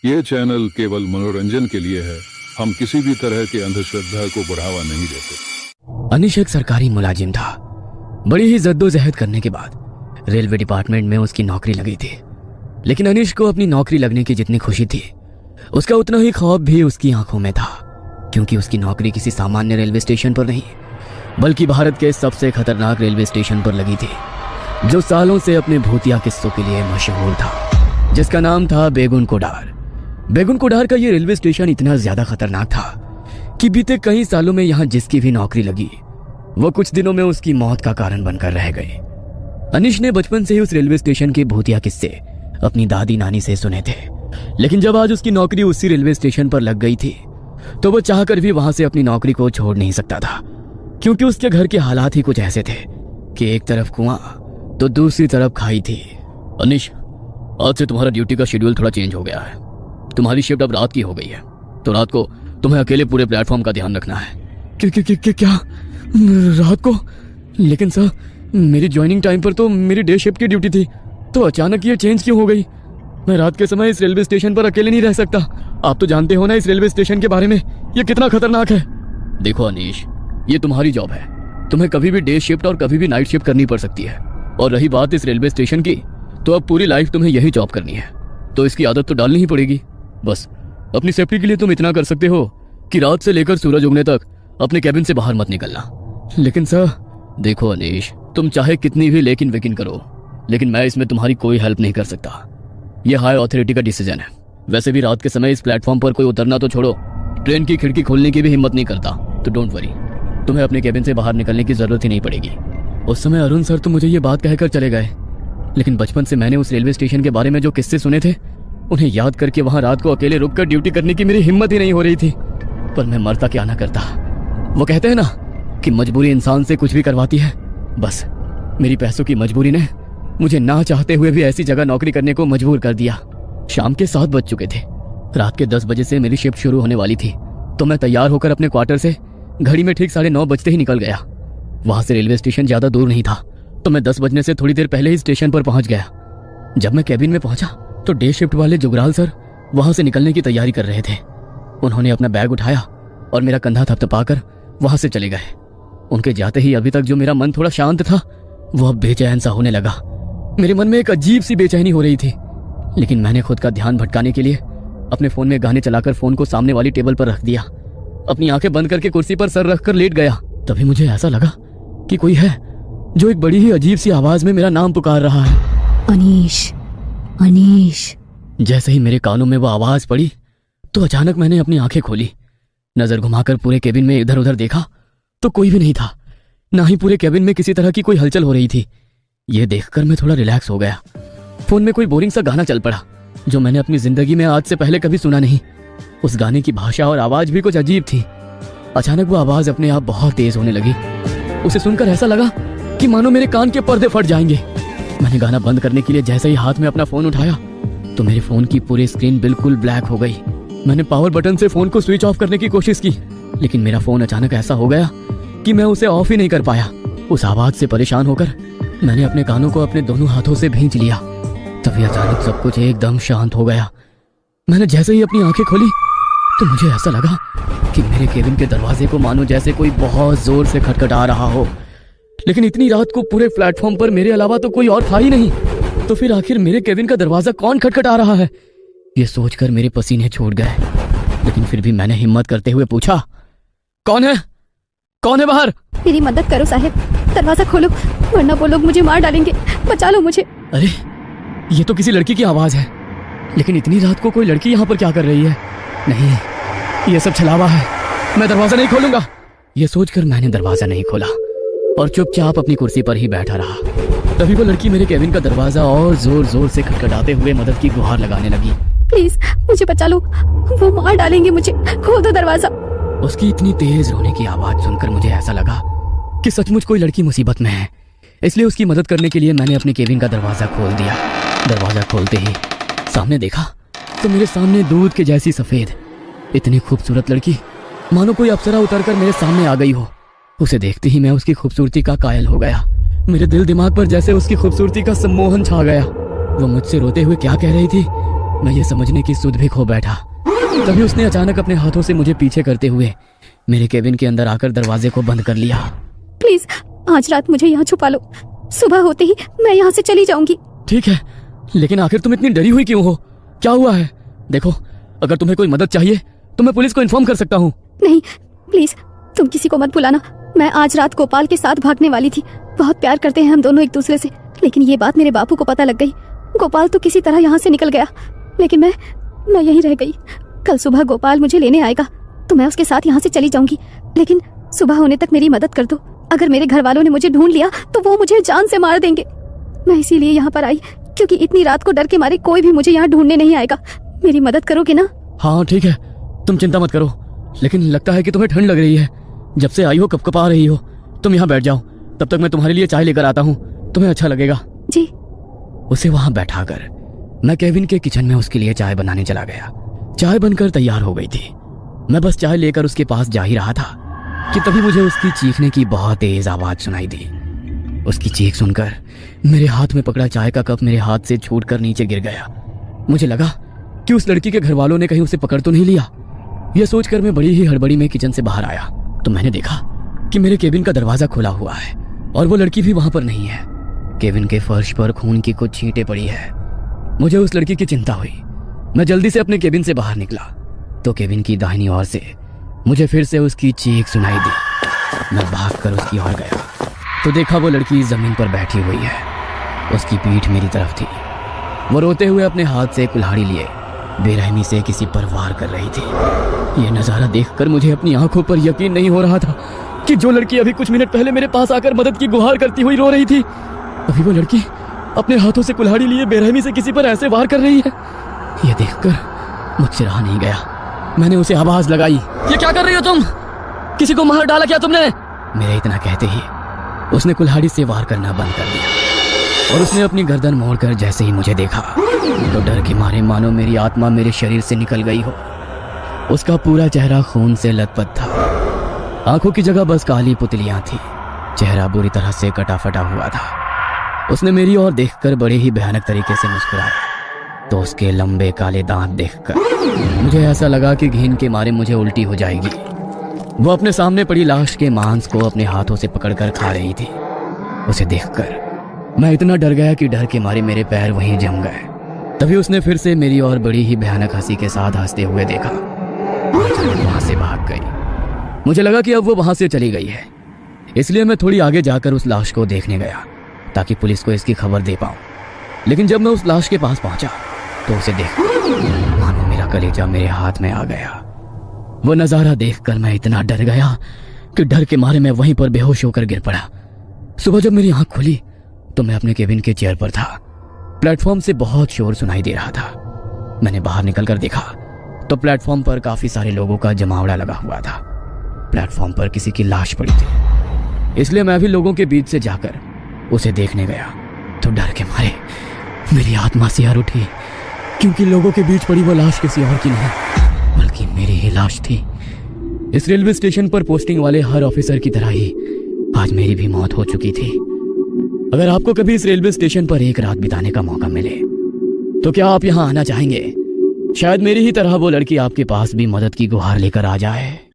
ये चैनल केवल मनोरंजन के लिए है। हम किसी भी तरह के अंधश्रद्धा को बढ़ावा नहीं देते। अनिश एक सरकारी मुलाजिम था। बड़ी ही जद्दोजहद करने के बाद रेलवे डिपार्टमेंट में उसकी नौकरी लगी थी। लेकिन अनिश को अपनी नौकरी लगने की जितनी खुशी थी, उसका उतना ही खौफ भी उसकी आंखों में था, क्योंकि उसकी नौकरी किसी सामान्य रेलवे स्टेशन पर नहीं, बल्कि भारत के सबसे खतरनाक रेलवे स्टेशन पर लगी थी, जो सालों से अपने भूतिया किस्सों के लिए मशहूर था, जिसका नाम था बेगुन कोडार। बेगुन कोडार का ये रेलवे स्टेशन इतना ज्यादा खतरनाक था कि बीते कई सालों में यहाँ जिसकी भी नौकरी लगी, वो कुछ दिनों में उसकी मौत का कारण बनकर रह गए। अनिश ने बचपन से ही उस रेलवे स्टेशन के भूतिया किस्से अपनी दादी नानी से सुने थे, लेकिन जब आज उसकी नौकरी उसी रेलवे स्टेशन पर लग गई थी, तो वो चाहकर भी वहां से अपनी नौकरी को छोड़ नहीं सकता था, क्योंकि उसके घर के हालात ही कुछ ऐसे थे कि एक तरफ कुआं तो दूसरी तरफ खाई थी। अनिश, आज से तुम्हारा ड्यूटी का शेड्यूल थोड़ा चेंज हो गया है। तुम्हारी शिफ्ट अब रात की हो गई है, तो रात को तुम्हें अकेले पूरे प्लेटफॉर्म का ध्यान रखना है। क्या रात को? लेकिन सर, मेरी ज्वाइनिंग टाइम पर तो मेरी डे शिफ्ट की ड्यूटी थी, तो अचानक ये चेंज क्यों हो गई? मैं रात के समय इस रेलवे स्टेशन पर अकेले नहीं रह सकता। आप तो जानते हो ना इस रेलवे स्टेशन के बारे में, ये कितना खतरनाक है। देखो अनीश, ये तुम्हारी जॉब है, तुम्हें कभी भी डे शिफ्ट और कभी भी नाइट शिफ्ट करनी पड़ सकती है। और रही बात इस रेलवे स्टेशन की, तो अब पूरी लाइफ तुम्हें यही जॉब करनी है, तो इसकी आदत तो डालनी ही पड़ेगी। बस अपनी सेफ्टी के लिए तुम इतना कर सकते हो कि रात से लेकर सूरज उगने तक अपने कैबिन से बाहर मत निकलना। लेकिन सर, देखो अनीश, तुम चाहे कितनी भी लेकिन वेकिन करो, लेकिन मैं इसमें तुम्हारी कोई हेल्प नहीं कर सकता। यह हाई अथॉरिटी का डिसीजन है। वैसे भी रात के समय इस प्लेटफॉर्म पर कोई उतरना तो छोड़ो, ट्रेन की खिड़की खोलने की भी हिम्मत नहीं करता, तो डोंट वरी, तुम्हें अपने कैबिन से बाहर निकलने की जरूरत ही नहीं पड़ेगी। उस समय अरुण सर तो मुझे ये बात कहकर चले गए, लेकिन बचपन से मैंने उस रेलवे स्टेशन के बारे में जो किस्से सुने थे, उन्हें याद करके वहां रात को अकेले रुककर ड्यूटी करने की मेरी हिम्मत ही नहीं हो रही थी। पर मैं मरता क्या ना करता। वो कहते हैं ना कि मजबूरी इंसान से कुछ भी करवाती है। बस मेरी पैसों की मजबूरी ने मुझे ना चाहते हुए भी ऐसी जगह नौकरी करने को मजबूर कर दिया। शाम के 7 बज चुके थे। रात के 10 बजे से मेरी शिफ्ट शुरू होने वाली थी, तो मैं तैयार होकर अपने क्वार्टर से घड़ी में ठीक 9:30 बजते ही निकल गया। वहां से रेलवे स्टेशन ज्यादा दूर नहीं था, तो मैं 10 बजने से थोड़ी देर पहले ही स्टेशन पर पहुंच गया। जब मैं कैबिन में पहुंचा तो डे शिफ्ट वाले जुगराल सर वहां से निकलने की तैयारी कर रहे थे। उन्होंने अपना बैग उठाया और मेरा कंधा थपथपाकर वहां से चले गए। उनके जाते ही अभी तक जो मेरा मन थोड़ा शांत था, वो अब बेचैन सा होने लगा। मेरे मन में एक अजीब सी बेचैनी हो रही थी, लेकिन मैंने खुद का ध्यान भटकाने के लिए अपने फोन में गाने चलाकर फोन को सामने वाली टेबल पर रख दिया। अपनी आंखें बंद करके कुर्सी पर सर रखकर लेट गया। तभी मुझे ऐसा लगा कि कोई है जो एक बड़ी ही अजीब सी आवाज में मेरा नाम पुकार रहा है, अनीश, अनीश। जैसे ही मेरे कानों में वो आवाज पड़ी, तो अचानक मैंने अपनी आंखें खोली। नजर घुमाकर पूरे केबिन में इधर उधर देखा तो कोई भी नहीं था, ना ही पूरे केबिन में किसी तरह की कोई हलचल हो रही थी। ये देखकर मैं थोड़ा रिलैक्स हो गया। फोन में कोई बोरिंग सा गाना चल पड़ा, जो मैंने अपनी जिंदगी में आज से पहले कभी सुना नहीं। उस गाने की भाषा और आवाज भी कुछ अजीब थी। अचानक वो आवाज अपने आप बहुत तेज होने लगी। उसे सुनकर ऐसा लगा कि मानो मेरे कान के पर्दे फट जाएंगे। मैंने गाना बंद करने के लिए जैसे ही हाथ में अपना फोन उठाया, तो मेरे फोन की पूरी स्क्रीन बिल्कुल ब्लैक हो गई। मैंने पावर बटन से फोन को स्विच ऑफ करने की कोशिश की, लेकिन मेरा फोन अचानक ऐसा हो गया कि मैं उसे ऑफ ही नहीं कर पाया। उस आवाज से परेशान होकर मैंने अपने कानों को अपने दोनों हाथों से भींच लिया। तभी अचानक सब कुछ एकदम शांत हो गया। मैंने जैसे ही अपनी आंखें खोली, तो मुझे ऐसा लगा कि मेरे केबिन के दरवाजे को मानो जैसे कोई बहुत जोर से खटखटा रहा हो। लेकिन इतनी रात को पूरे प्लेटफॉर्म पर मेरे अलावा तो कोई और था ही नहीं। तो फिर आखिर मेरे केबिन का दरवाजा कौन खटखटा रहा है? ये सोचकर मेरे पसीने छूट गए, लेकिन फिर भी मैंने हिम्मत करते हुए पूछा, कौन है? कौन है बाहर? मेरी मदद करो साहब, दरवाजा खोलो, वरना वो लोग मुझे मार डालेंगे, बचा लो मुझे। अरे, ये तो किसी लड़की की आवाज है, लेकिन इतनी रात को कोई लड़की यहाँ पर क्या कर रही है? नहीं, ये सब छलावा है, मैं दरवाजा नहीं खोलूंगा। ये सोचकर मैंने दरवाजा नहीं खोला और चुपचाप अपनी कुर्सी पर ही बैठा रहा। तभी वो लड़की मेरे केबिन का दरवाजा और जोर जोर से खटखटाते हुए मदद की गुहार लगाने लगी। प्लीज मुझे बचा लो, वो मार डालेंगे मुझे, खोल दो दरवाजा। उसकी इतनी तेज रोने की आवाज सुनकर मुझे ऐसा लगा कि सचमुच कोई लड़की मुसीबत में है। इसलिए उसकी मदद करने के लिए मैंने अपने केबिन का दरवाजा खोल दिया। दरवाजा खोलते ही सामने देखा तो मेरे सामने दूध के जैसी सफेद इतनी खूबसूरत लड़की, मानो कोई अप्सरा उतरकर मेरे सामने आ गई हो। उसे देखते ही मैं उसकी खूबसूरती का कायल हो गया। मेरे दिल दिमाग पर जैसे उसकी खूबसूरती का सम्मोहन छा गया। वो मुझसे रोते हुए क्या कह रही थी मैं ये समझने की सुध भी खो बैठा। तभी उसने अचानक अपने हाथों से मुझे पीछे करते हुए मेरे केबिन के अंदर आकर दरवाजे को बंद कर लिया। प्लीज आज रात मुझे यहाँ छुपा लो, सुबह होते ही मैं यहाँ से चली जाऊंगी। ठीक है, लेकिन आखिर तुम इतनी डरी हुई क्यों हो? क्या हुआ है? देखो, अगर तुम्हें कोई मदद चाहिए तो मैं पुलिस को इन्फॉर्म कर सकता हूँ। नहीं प्लीज, तुम किसी को मत बुलाना। मैं आज रात गोपाल के साथ भागने वाली थी। बहुत प्यार करते हैं हम दोनों एक दूसरे से, लेकिन ये बात मेरे बापू को पता लग गई। गोपाल तो किसी तरह यहाँ से निकल गया, लेकिन मैं यहीं रह गई। कल सुबह गोपाल मुझे लेने आएगा तो मैं उसके साथ यहाँ से चली जाऊंगी, लेकिन सुबह होने तक मेरी मदद कर दो। अगर मेरे घर वालों ने मुझे ढूंढ लिया तो वो मुझे जान से मार देंगे। मैं इसीलिए यहाँ पर आई, क्योंकि इतनी रात को डर के मारे कोई भी मुझे यहाँ ढूंढने नहीं आएगा। मेरी मदद करोगे ना? हाँ ठीक है, तुम चिंता मत करो, लेकिन लगता है कि तुम्हें ठंड लग रही है। जब से आई हो कपकपा रही हो। तुम यहाँ बैठ जाओ, तब तक मैं तुम्हारे लिए चाय लेकर आता हूँ, तुम्हें अच्छा लगेगा। जी। उसे वहां बैठाकर मैं केबिन के किचन में उसके लिए चाय बनाने चला गया। चाय बनकर तैयार हो गई थी। मैं बस चाय लेकर उसके पास जा ही रहा था कि तभी मुझे उसकी चीखने की बहुत तेज आवाज सुनाई दी। उसकी चीख सुनकर मेरे हाथ में पकड़ा चाय का कप मेरे हाथ से छूटकर नीचे गिर गया। मुझे लगा कि उस लड़की के घर वालों ने कहीं उसे पकड़ तो नहीं लिया। यह सोचकर मैं बड़ी ही हड़बड़ी में किचन से बाहर आया तो मैंने देखा कि मेरे केबिन का दरवाजा खुला हुआ है और वो लड़की भी वहां पर नहीं है। केबिन के फर्श पर खून की कुछ छींटें पड़ी है। मुझे उस लड़की की चिंता हुई। मैं जल्दी से अपने केबिन से बाहर निकला तो केबिन की दाहिनी ओर से मुझे फिर से उसकी चीख सुनाई दी। मैं भागकर उसकी ओर गया तो देखा वो लड़की जमीन पर बैठी हुई है। उसकी पीठ मेरी तरफ थी। वो रोते हुए अपने हाथ से कुल्हाड़ी लिए बेरहमी से किसी पर वार कर रही थी। यह नजारा देखकर मुझे अपनी आंखों पर यकीन नहीं हो रहा था कि जो लड़की अभी कुछ मिनट पहले मेरे पास आकर मदद की गुहार करती हुई रो रही थी, अभी वो लड़की अपने हाथों से कुल्हाड़ी लिए बेरहमी से किसी पर ऐसे वार कर रही है। यह देखकर मुझसे रहा नहीं गया। मैंने उसे आवाज लगाई, ये क्या कर रही हो तुम? किसी को मार डाला क्या तुमने? मेरे इतना कहते ही उसने कुल्हाड़ी से वार करना बंद कर दिया और उसने अपनी गर्दन मोड़कर जैसे ही मुझे देखा तो डर के मारे मानो मेरी आत्मा मेरे शरीर से निकल गई हो। उसका पूरा चेहरा खून से लथपथ था। आंखों की जगह बस काली पुतलियां थी। चेहरा बुरी तरह से कटा फटा हुआ था। उसने मेरी ओर देखकर बड़े ही भयानक तरीके से मुस्कुराया तो उसके लंबे काले दांत देखकर मुझे ऐसा लगा कि घिन के मारे मुझे उल्टी हो जाएगी। वो अपने सामने पड़ी लाश के मांस को अपने हाथों से पकड़कर खा रही थी। उसे देखकर मैं इतना डर गया कि डर के मारे मेरे पैर वहीं जम गए। तभी उसने फिर से मेरी ओर बड़ी ही भयानक हंसी के साथ हंसते हुए देखा और वहां से भाग गई। मुझे लगा कि अब वो वहां से चली गई है, इसलिए मैं थोड़ी आगे जाकर उस लाश को देखने गया ताकि पुलिस को इसकी खबर दे पाऊं। लेकिन जब मैं उस लाश के पास पहुंचा तो उसे देख मानो मेरा कलेजा मेरे हाथ में आ गया। वो नजारा देखकर मैं इतना डर गया कि डर के मारे मैं वहीं पर बेहोश होकर गिर पड़ा। सुबह जब मेरी आंख खुली तो मैं अपने केबिन के चेयर पर था। प्लेटफॉर्म से बहुत शोर सुनाई दे रहा था। मैंने बाहर निकलकर देखा तो प्लेटफॉर्म पर काफी सारे लोगों का जमावड़ा लगा हुआ था। प्लेटफॉर्म पर किसी की लाश पड़ी थी, इसलिए मैं भी लोगों के बीच से जाकर उसे देखने गया तो डर के मारे मेरी आत्मा सिहर उठी, क्योंकि लोगों के बीच पड़ी वो लाश किसी और की नहीं बल्कि मेरी ही लाश थी। इस रेलवे स्टेशन पर पोस्टिंग वाले हर ऑफिसर की तरह ही आज मेरी भी मौत हो चुकी थी। अगर आपको कभी इस रेलवे स्टेशन पर एक रात बिताने का मौका मिले तो क्या आप यहाँ आना चाहेंगे? शायद मेरी ही तरह वो लड़की आपके पास भी मदद की गुहार लेकर आ जाए।